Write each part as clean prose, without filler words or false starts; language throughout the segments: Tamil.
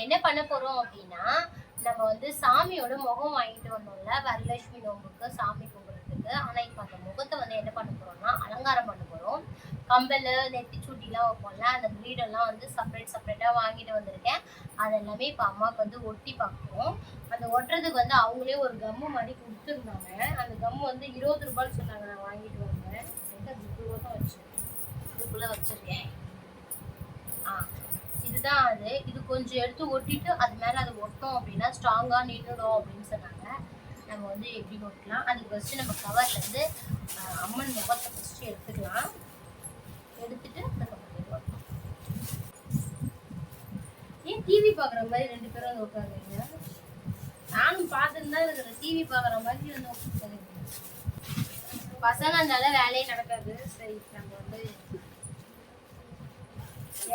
என்ன பண்ண போறோம் அப்படின்னா, நம்ம வந்து சாமியோட முகம் வாங்கிட்டு வந்தோம்ல வரலட்சுமி நோம்புக்கு சாமி கும்பிடுறதுக்கு. ஆனா இப்ப அந்த முகத்தை வந்து என்ன பண்ண போறோம்னா அலங்காரம் பண்ண போறோம். கம்பல், நெத்திச்சூட்டிலாம் வைப்போம்ல, அந்த கிரீடெல்லாம் வந்து செப்பரேட்டா வாங்கிட்டு வந்திருக்கேன். அதெல்லாமே இப்ப அம்மாவுக்கு வந்து ஒட்டி பார்ப்போம். அந்த ஒட்டுறதுக்கு வந்து அவங்களே ஒரு கம்மு மாதிரி கொடுத்துருந்தாங்க. அந்த கம்மு வந்து 20 ரூபாய்ன்னு சொன்னாங்க. நான் வாங்கிட்டு வந்தேன். இதுக்குள்ள வச்சிருக்கேன். இதுதான் அது. இது கொஞ்சம் எடுத்து ஒட்டிட்டு அது மேல அதை ஒட்டோம் அப்படின்னா ஸ்ட்ராங்கா நின்றுடும் அப்படின்னு சொன்னாங்க. நம்ம வந்து எப்படி ஒட்டலாம், அதுக்கு ஃபர்ஸ்ட் நம்ம கவர்ல இருந்து அம்மன் முகத்தை ஃபர்ஸ்ட் எடுத்துக்கலாம். எடுத்துட்டு ஏன் டிவி பாக்குற மாதிரி 2 பேரும் வந்து உட்காருங்க? நானும் பார்த்துட்டு தான் இருக்கிறேன். டிவி பாக்குற மாதிரி வந்து உட்காருங்க. பசங்கனால வேலையே நடக்காது. சரி, நம்ம வந்து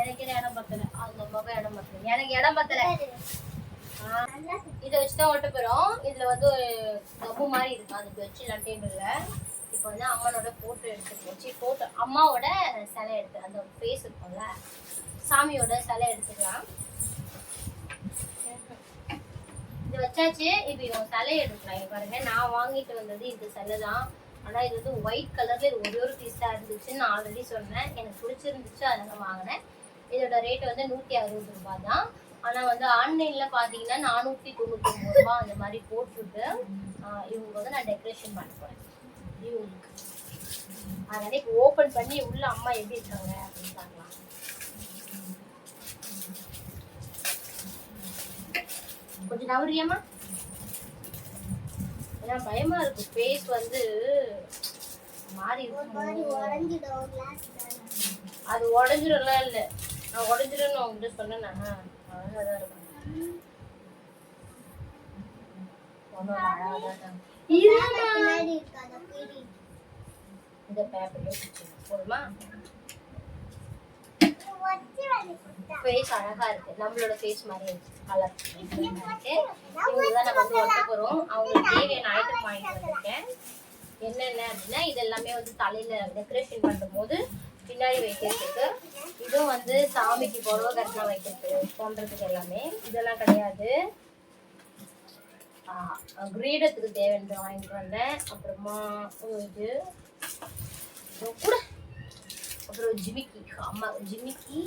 எனக்கு இடம் பத்தல, அவங்க அம்மாவுக்கு இடம் பத்தல, எனக்கு இடம் பத்தல. இதை வச்சுதான் ஒட்ட போறோம். இதுல வந்து ஒரு கப்பு மாதிரி இருக்கும், அதுக்கு வச்சுலாம் டேபிள்ல. இப்போ வந்து அம்மனோட போட்டோ எடுத்துட்டு வச்சு போட்டோ அம்மாவோட சிலை எடுத்து அந்த ஃபேஸ் இருக்கும்ல சாமியோட சிலை எடுத்துக்கலாம். இது வச்சாச்சு. இப்போ இவங்க சிலை எடுக்கலாம். பாருங்க, நான் வாங்கிட்டு வந்தது இந்த சிலை தான். ஆனா இது வந்து ஒயிட் கலர்ல இது ஒரு பீஸா இருந்துச்சுன்னு நான் ஆல்ரெடி சொன்னேன். எனக்கு பிடிச்சிருந்துச்சு, அதனால வாங்கினேன். இதோட ரேட் வந்து 160 ரூபாய் தான். ஆனா வந்து ஆன்லைன்ல பாத்தீங்கன்னா 499 ரூபாய் அந்த மாதிரி போட்டுட்டு இவங்க வந்து நான் டெக்கரேஷன் பண்ண போறேன் இவங்களுக்கு. அதனால இப்போ ஓபன் பண்ணி உள்ள அம்மா எப்படி இருக்காங்க அப்படின்னு பார்க்கலாம். கொஞ்சம் நவரியாமா, ஏன்னா பயமா இருக்கு. ஃபேஸ் வந்து மாறி அது உடஞ்சிடலாம். இல்ல நான் உடஞ்சிடும் உங்ககிட்ட சொன்னேன்னா அழகாதான் இருக்கும். இந்த பேப்பர்ல போடுமா? ஃபேஸ் அழகா இருக்கு, நம்மளோட ஃபேஸ் மாதிரி இருக்கு. கலர் இவங்கதான் நம்ம வந்து ஒட்ட போறோம். அவங்களுக்கு தேவையான ஐட்டம் வாங்கிட்டு வந்திருக்கேன். என்னென்ன அப்படின்னா இதெல்லாமே வந்து தலையில டெக்கரேஷன் பண்ணும் போது பின்னாடி வைக்கிறதுக்கு, இதுவும் வந்து சாமிக்கு புடவை கட்டினா வைக்கிறதுக்கு போன்றதுக்கு எல்லாமே. இதெல்லாம் கிடையாது. கிரீடத்துக்கு தேவையான வாங்கிட்டு வந்தேன். அப்புறமா இது கூட, அப்புறம் ஜிமிக்கி, அம்மா ஜிமிக்கி,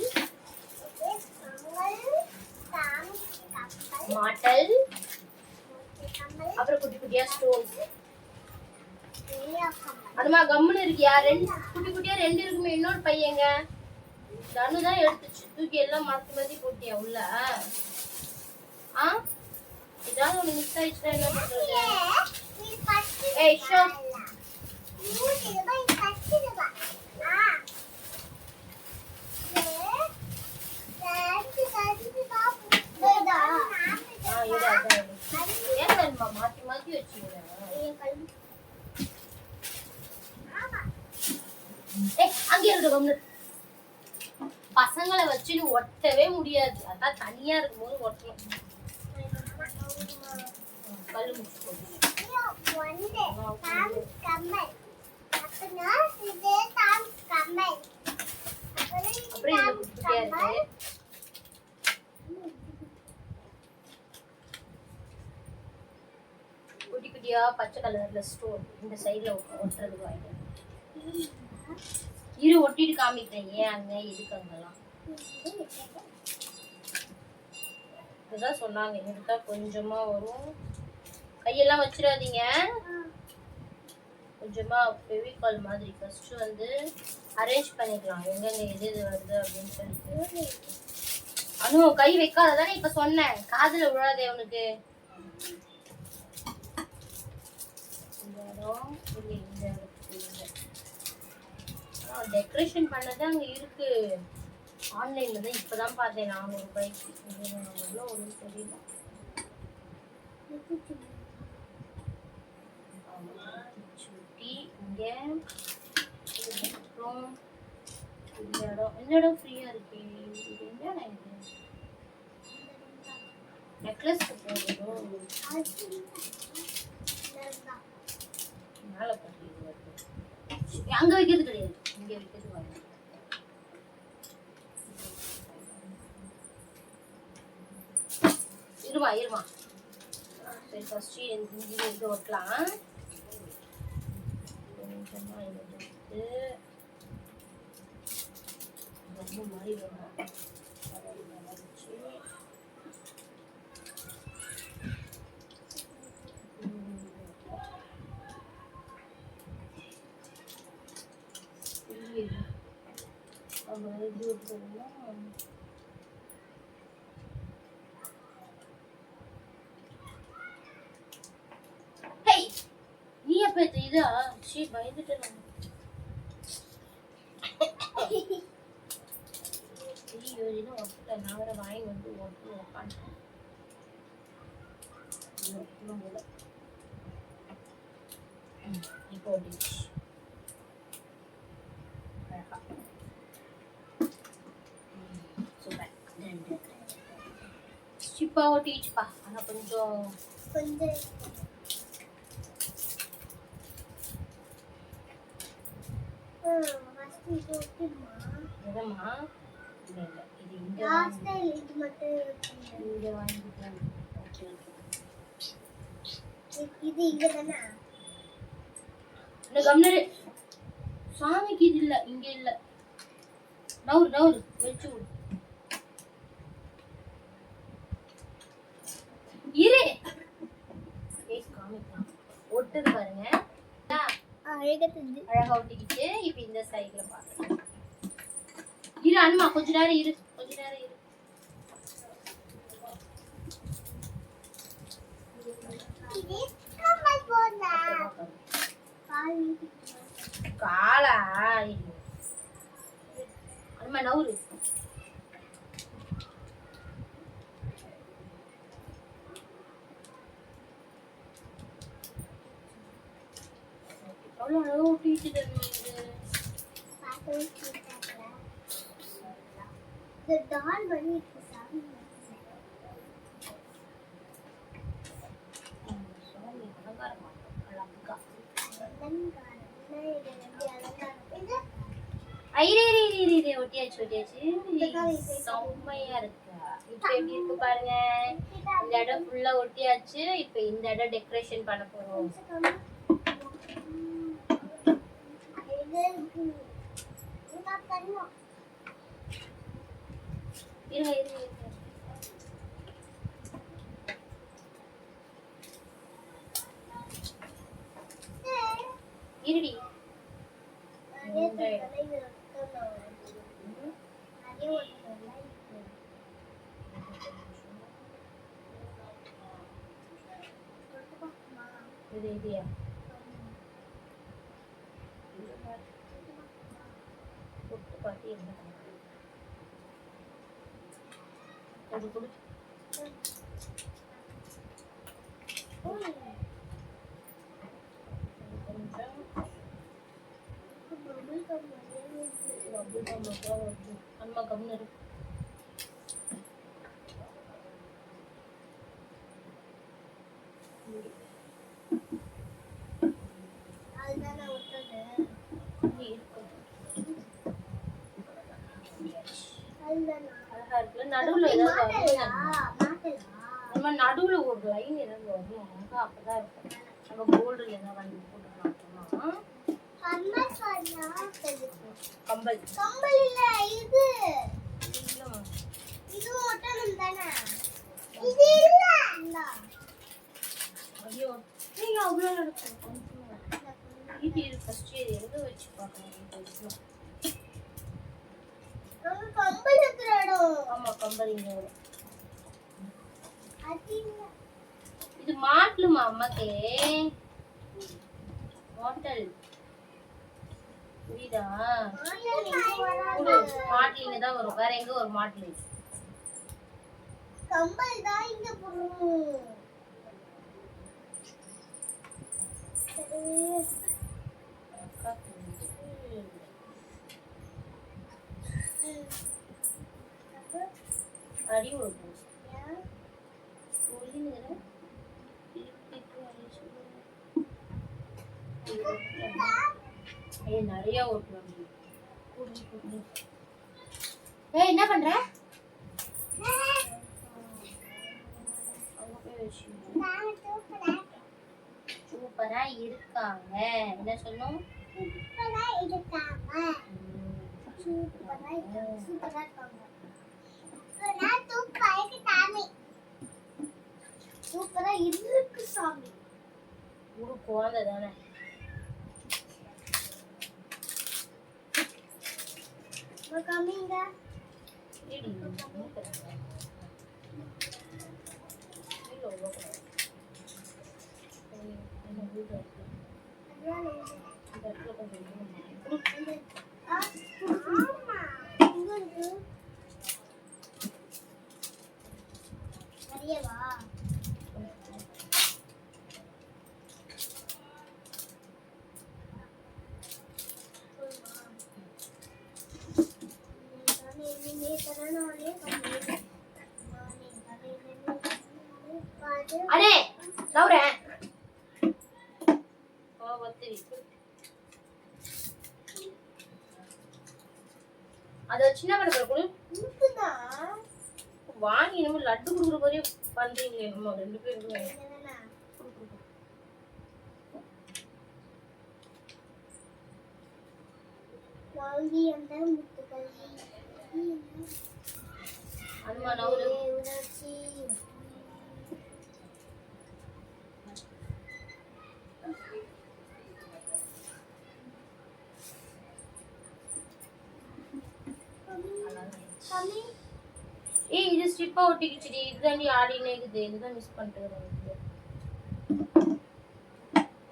மாட்டல், அப்புறம் குட்டி குட்டியா ஸ்டோன்ஸ். அதுமா கம்முன்னு இருக்கியா? குட்டி குட்டியா 2 இருக்குமே. இன்னொரு பையங்க தனு தான் எடுத்துச்சு, தூக்கி எல்லாம் மாத்தி மாத்தி போட்டியா உள்ள? இதாவது ஒண்ணு மிஸ் ஆயிடுச்சுன்னா என்ன பண்றது? ஏய் ஷோ, ஏன் மாத்தி மாத்தி வச்சுக்கிறேன்? அங்கே இருக்கு. பசங்களை வச்சு ஒட்டவே முடியாது, அதான் தனியா இருக்கும்போது ஒட்டணும். கல்லு முடிச்சு குட்டி குட்டியா பச்சை கலர்ல ஸ்டோன் இந்த சைட்ல ஒட்டுறதுக்கு வாங்கிட்டேன். இரு ஒட்டிட்டு காமிக்கிறேன். ஏன் அங்க எதுக்கு அங்கெல்லாம் இதுதான் சொன்னாங்க. எடுத்தா கொஞ்சமா வரும், கையெல்லாம் வச்சிடாதீங்க. கொஞ்சமா ஃபெவிகால் மாதிரி ஃபர்ஸ்ட் வந்து அரேஞ்ச் பண்ணிக்கலாம் எங்கெங்க எது எது வருது அப்படின்னு சொல்லிட்டு. அனு கை வைக்காததானே இப்ப சொன்னேன், காதுல விழாதே உனக்கு. இந்த இடம் இந்த டெக்கரேஷன் பண்ணது அங்க இருக்கு. ஆன்லைன்ல தான் இப்பதான் பார்த்தேன் 400 ரூபாய்க்கு. எவ்வளோ ஒரு தெரியல. சுட்டி இங்க அப்புறம் இந்த இடம் ஃப்ரீயா இருக்கு. என்ன இது நெக்லஸ் போடுறோம் மேல பட்டி அங்க வைக்கிறது கிடையாது, இங்க வைக்கிறது வாங்க. இருமா சரி ஃபர்ஸ்ட் இது ஒட்டலாம். கொஞ்சமா இதை எடுத்து ரொம்ப மாதிரி வரும். நீ அப்ப இதா சீ பயந்துட்டேன். நான் வேற வாங்கி வந்து ஒட்டு உட்காந்துட்டேன். இப்போ ஓட்டிச்சு சிப்பா ஓட்டிச்சுப்பா. ஆனா கொஞ்சம் எதம்மா இல்லை இது இங்க வாங்கிக்கலாம். இது இங்க தானா? இந்த கம்னரு சாமிக்கு இது இல்ல, இங்க இல்ல. நவுரு வெச்சு விடு. இரு காமிக்கலாம். ஒட்டுது பாருங்க. அழகா ஒட்டிக்கிட்டு இப்ப இந்த சைடுல பாருங்க. இரு அனுமா கொஞ்ச நேரம் இரு. காலா அனுமா நவுரு. அவ்வளோ அழகா ஒட்டிட்டு ஒட்டியாச்சு. செம்மையா இருக்கு. இப்ப எப்படி இருக்கு பாருங்க. இந்த இடம் ஃபுல்லா ஒட்டியாச்சு. இப்ப இந்த இடம் டெக்கரேஷன் பண்ண போறோம். இருடி இதுயா பாட்டி என்ன அது கொடு. அம்மா கம்னரு நடுவுல நம்ம நடுவுல ஒரு லைன் ஏதாவது வரணும். அப்பதான் இருக்கும். நம்ம கோல்டு ஏதாவது வாங்கி போட்டுக்கலாம். கம்பல் இல்ல இது இது ஒட்டணும் தானே? இது இல்ல ஐயோ நீங்க அவ்வளோ இருக்கும். இது ஃபர்ஸ்ட் எங்க வச்சு பார்க்கணும். கம்பல் இருக்கிற இடம். ஆமா கம்பல் இங்க வரும். இது மாட்டலுமா அம்மாக்கே ஹோட்டல் புரியுதா? மாட்டலிங்க தான் வரும். வேற எங்க ஒரு மாட்டலி கம்பல் தான் இங்க போறோம். அடி ஓடும் சொல்லிங்கற ஏய் நிறைய ஓட்டணும். ஏய் என்ன பண்ற? நான் சூப்பரா சூப்பரா இருக்காங்க. என்ன சொன்னோம்? சூப்பரா இருக்காங்க. சூப்பரா இருக்காங்க. சூப்பரா இருக்காங்க. நான் சூப்பரா இருக்கு சாமி. சூப்பரா இருக்கு சாமி. ஒரு குழந்தை தானே. கம்மிங்க. இடி ஆமா. இங்க இருக்கு. நிறையவா? அடே நவுறேன். அத சின்ன கணக்கு கொடு. வாங்கி நம்ம லட்டு குடுக்குற மாதிரியே பண்றீங்களே நம்ம ரெண்டு பேரும். அம்மா நவுறு. ஏய் இது ஸ்ட்ரிப்பா ஒட்டிக்கிச்சுடி. இதுதாண்டி ஆடினே இருக்குது. இதுதான் மிஸ் பண்ணிட்டு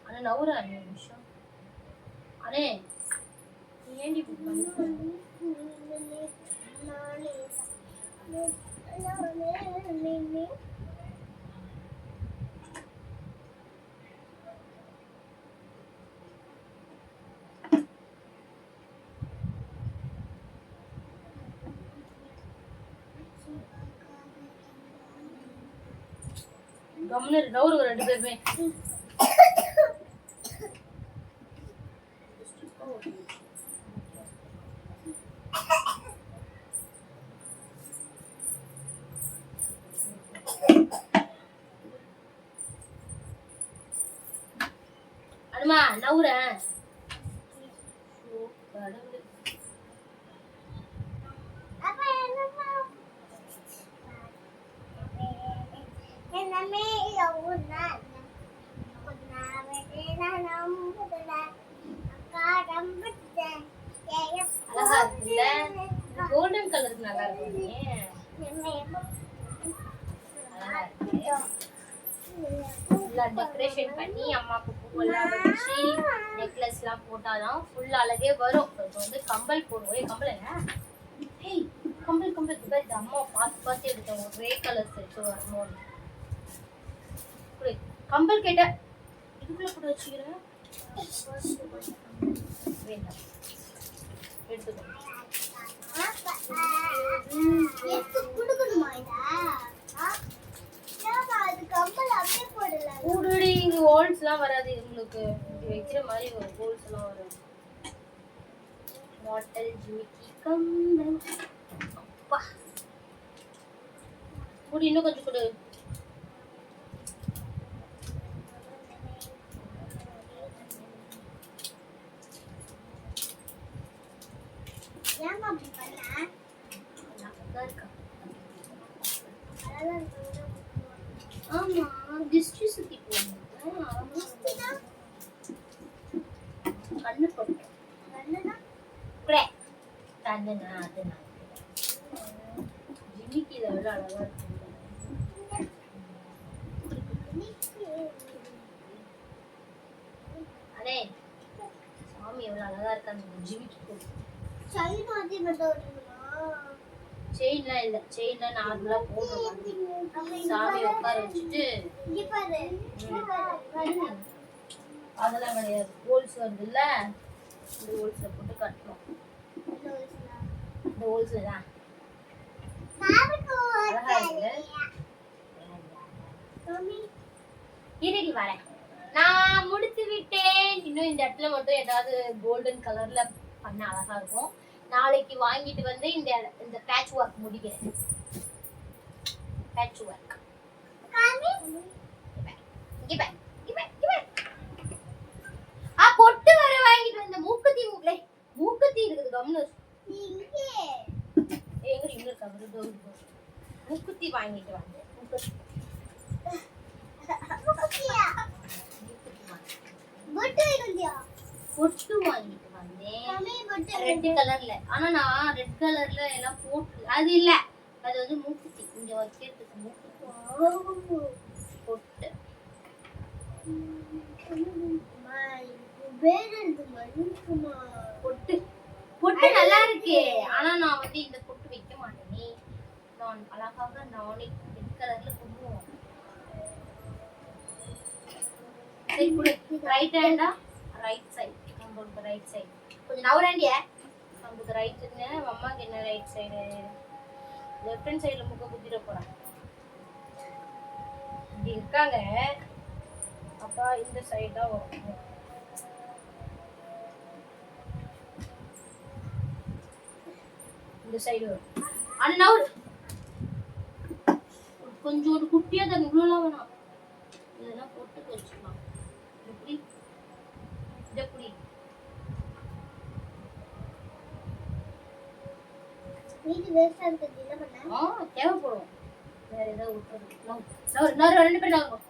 ஆனா நவுற அஞ்சு நிமிஷம். அடே ஏண்டி இப்படி பண்ண? கம்முனு நவுறு ரெண்டு பேருமே. அனுமா நவுற அழகா இருக்குல்ல. கோல்டன் கலர் நல்லா இருக்கு. அழகா இருக்கு. ஃபுல்லா டெக்கரேஷன் பண்ணி அம்மாக்கு பூவெல்லாம் வச்சு நெக்லஸ் எல்லாம் போட்டாதான் ஃபுல் அழகே வரும். இப்போ வந்து கம்பல் போடுவோம். ஏய் கம்பல் என்ன? ஏய் கம்பல் கம்பல் இது அம்மா பார்த்து எடுத்தோம். ஒரே கலர் செட் வரணும். கம்பல் கேட்ட இதுக்குள்ள போட்டு வச்சுக்கிறேன். வேண்டாம் எடுத்துக்கோ. கூடுடி இங்க ஹோல்ஸ் எல்லாம் வராது. உங்களுக்கு இங்க வைக்கிற மாதிரி ஒரு ஹோல்ஸ் எல்லாம் வரும். பாட்டில் ஜிமிக்கி கம்பல். அப்பா கூடி இன்னும் கொஞ்சம் கொடு. ஆமா டிஸ்ட்ரி சுத்தி போகணும். கண்ணு போட்டோம். கண்ணுனா அது ஜிமிக்கி இதை விட அழகா இருக்கு. அடே சாமி எவ்வளவு அழகா இருக்காங்க. ஜிமிக்கி போட்டு செயின்லாம் இல்ல. செயின்லாம் நார்மலா போடுறோம். சாமி உட்கார வச்சுட்டு அதெல்லாம் கிடையாது. ஹோல்ஸ் வருது இல்ல, இந்த ஹோல்ஸ்ல போட்டு கட்டணும். இந்த ஹோல்ஸ்ல தான் அழகா இருக்கு. இருடி வரேன். நான் முடித்து விட்டேன். இன்னும் இந்த இடத்துல மட்டும் ஏதாவது கோல்டன் கலர்ல பண்ண அழகா இருக்கும். நாளைக்கு வாங்கிட்டு வந்து இந்த பேட்ச் ஒர்க் முடிக்கிறேன். பேட்ச் ஒர்க் மூக்குத்தி வாங்கிட்டு வந்தேன். மூக்குத்தி பொட்டு வாங்கிட்டு வந்தேன் ரெட் கலர்ல. ஆனா நான் ரெட் கலர்ல எல்லாம் போட்டு அது இல்ல, அது வந்து மூக்குத்தி இங்க வைக்கிறதுக்கு மூக்குத்தி பொட்டு. பொட்டு பொட்டு நல்லா இருக்கு. ஆனா நான் வந்து இந்த பொட்டு வைக்க மாட்டேனே. நான் அழகாக நானே ரெட் கலர்ல பொண்ணுவோம். சரி குடு. ரைட் ஹேண்டா ரைட் சைடு. நம்மளுக்கு ரைட் சைடு கொஞ்சம் நவரண்டிய. நம்மளுக்கு ரைட்னு அம்மாக்கு என்ன ரைட் சைடு? லெஃப்ட் ஹேண்ட் சைடுல முக்க குத்திர போறாங்க. இப்படி இருக்காங்க. அப்பா இந்த சைடு தான் வரும். இந்த சைடு வரும். அண்ணா கொஞ்சம் ஒரு குட்டியா தான் இவ்வளோலாம் வேணாம். இதெல்லாம் போட்டு வச்சுக்கலாம். எப்படி எப்படி தேவைப்படும். வேற ஏதாவது விட்டுறது. ரெண்டு பேரும் நகரும்.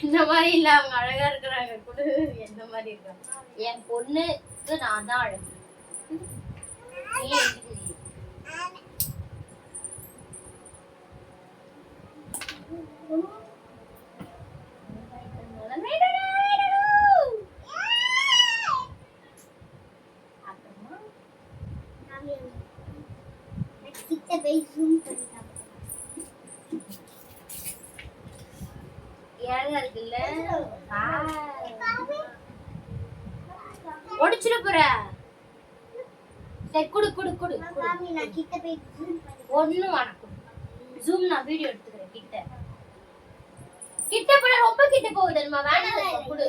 என்ன மாதிரி இல்ல, அவங்க அழகா இருக்கிறாங்க. குடு. என்ன மாதிரி இருக்காங்க என் பொண்ணுக்கு? நான் தான் அழகு. நீ எப்படி தெரியும்? ஏழா இருக்குல்ல, ஒடிச்சிட போற. சரி குடு குடு குடு. ஒண்ணு வணக்கம். ஜூம் நான் வீடியோ எடுத்துக்கிறேன். கிட்ட கிட்ட போட ரொம்ப கிட்ட போகுது. நம்ம வேணாம். குடு.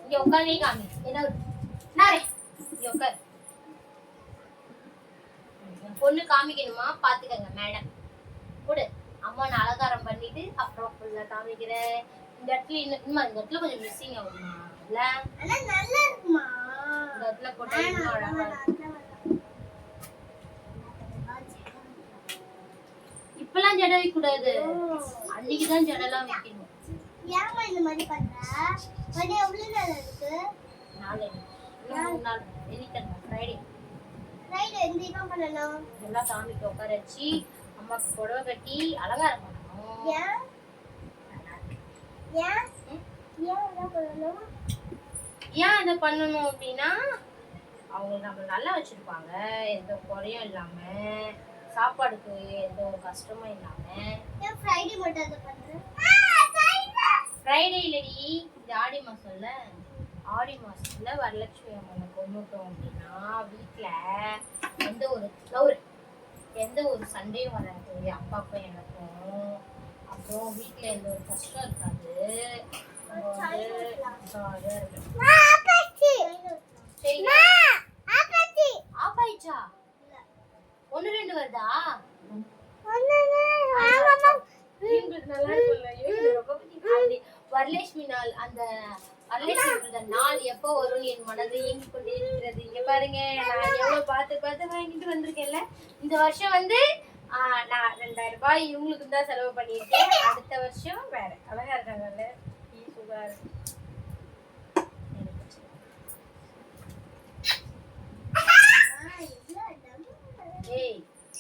இங்க உட்காந்து நீ காமி. என்ன நாரே இங்க உட்காரு. பொண்ணு காமிக்கணுமா பாத்துக்கங்க மேடம். குடு. அம்மா நான் அலங்காரம் பண்ணிட்டு அப்புறம் ஃபுல்லா காமிக்கிறேன். இந்த இடத்துல இந்த இடத்துல கொஞ்சம் மிஸ்ஸிங் ஆகுமா? இல்ல ஆனா நல்லா இருக்குமா? இந்த இடத்துல போட்டா இன்னும் அழகா இருக்கு. இப்பலாம் ஜடை வைக்க கூடாது. அன்னைக்கு தான் ஜடைலாம் வைக்கணும். ஏமா இந்த மாதிரி பண்ற? மணி எவ்வளவு நேரம் இருக்கு? நாளை நாள் வெள்ளிக்கிழமை ஃப்ரைடே. ஃப்ரைடே என்ன பண்ணலாம்? எல்லாம் சாமிக்கு உட்கார வச்சு அம்மாக்கு புடவை கட்டி அலங்காரம் பண்ணணும். ஏன் ஏன் ஏன் என்ன பண்ணணும்? ஏன் அதை பண்ணணும் அப்படின்னா அவங்க நம்ம நல்லா வச்சிருப்பாங்க. எந்த குறையும் இல்லாம, சாப்பாடுக்கு எந்த ஒரு கஷ்டமும் இல்லாம. ஏன் ஃப்ரைடே மட்டும் அதை பண்றேன்? ஃப்ரைடே இல்லடி, இது ஆடி மாசம்ல. ஆடி மாசத்துல வரலட்சுமி அம்மனை கொண்டுட்டோம் அப்படின்னா வீட்டுல எந்த ஒரு சண்டையும் வராது. அப்பாக்கும் எனக்கும். அப்புறம் வீட்டுல எந்த ஒரு கஷ்டம் இருக்காது. ஒன்னு ரெண்டு வருதா? வரலட்சுமி நாள், அந்த வரலட்சுமி நாள் எப்போ வரும் என் மனதை இயங்கி கொண்டே இருக்கிறது. இங்க பாருங்க, நான் எவ்வளவு பார்த்து பார்த்து வாங்கிட்டு வந்திருக்கேன்ல. இந்த வருஷம் வந்து நான் 2000 ரூபாய் இவங்களுக்கு தான் செலவு பண்ணியிருக்கேன். அடுத்த வருஷம் வேற. அழகா இருக்காங்கல்ல. ஏய்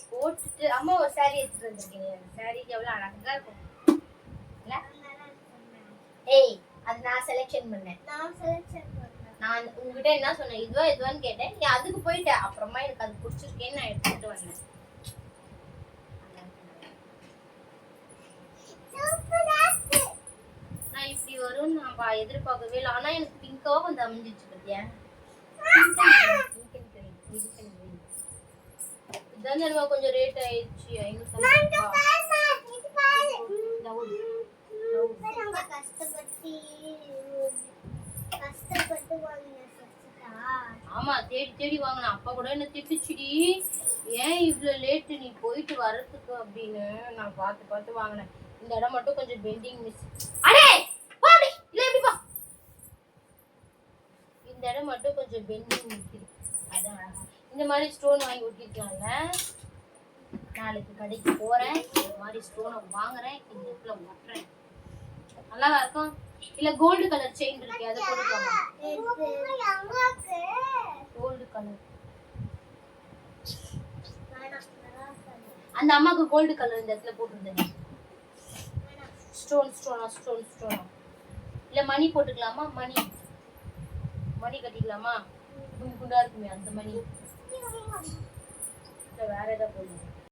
போட்டுட்டு அம்மா ஒரு சாரி எடுத்துட்டு வந்திருக்கீங்க. சாரிக்கு எவ்வளவு அழகா இருக்கும். ஏய் அது நான் செலக்ஷன் பண்ணேன். நான் உங்ககிட்ட என்ன சொன்னேன்? இதுவான்னு கேட்டேன். நீ அதுக்கு போயிட்ட. அப்புறமா எனக்கு அது பிடிச்சிருக்கேன்னு நான் எடுத்துட்டு வந்தேன். நான் இப்படி வரும் நான் எதிர்பார்க்கவே இல்லை. ஆனா எனக்கு பிங்காவா வந்து அமைஞ்சிச்சு. பத்தியா இதான் கொஞ்சம் ரேட் ஆயிடுச்சு. 500 ஆமா தேடி தேடி வாங்கினேன். அப்பா கூட என்ன திட்டுச்சுடி, ஏன் இவ்வளோ லேட்டு நீ போயிட்டு வர்றதுக்கு அப்படின்னு. நான் பார்த்து பார்த்து வாங்கினேன். இந்த இடம் மட்டும் கொஞ்சம் பெண்டிங் மிஸ். அடே போடி இல்ல எப்படி போ. இந்த இடம் மட்டும் கொஞ்சம் பெண்டிங் நிற்குது. அதான் இந்த மாதிரி ஸ்டோன் வாங்கி ஒட்டிருக்கலாம்ல. நாளைக்கு கடைக்கு போறேன், இந்த மாதிரி ஸ்டோனை வாங்குறேன், இந்த இடத்துல ஒட்டுறேன். நல்லா இருக்கும். இல்ல கோல்டு கலர் செயின் இருக்கு, அதை போட்டுக்கோங்க. கோல்டு கலர் அந்த அம்மாக்கு கோல்டு கலர் இந்த இடத்துல போட்டுருந்தேன். ஸ்டோன் இல்ல மணி போட்டுக்கலாமா? மணி கட்டிக்கலாமா? குண்டு குண்டா இருக்குமே அந்த மணி. இல்ல வேற ஏதாவது போடுங்க.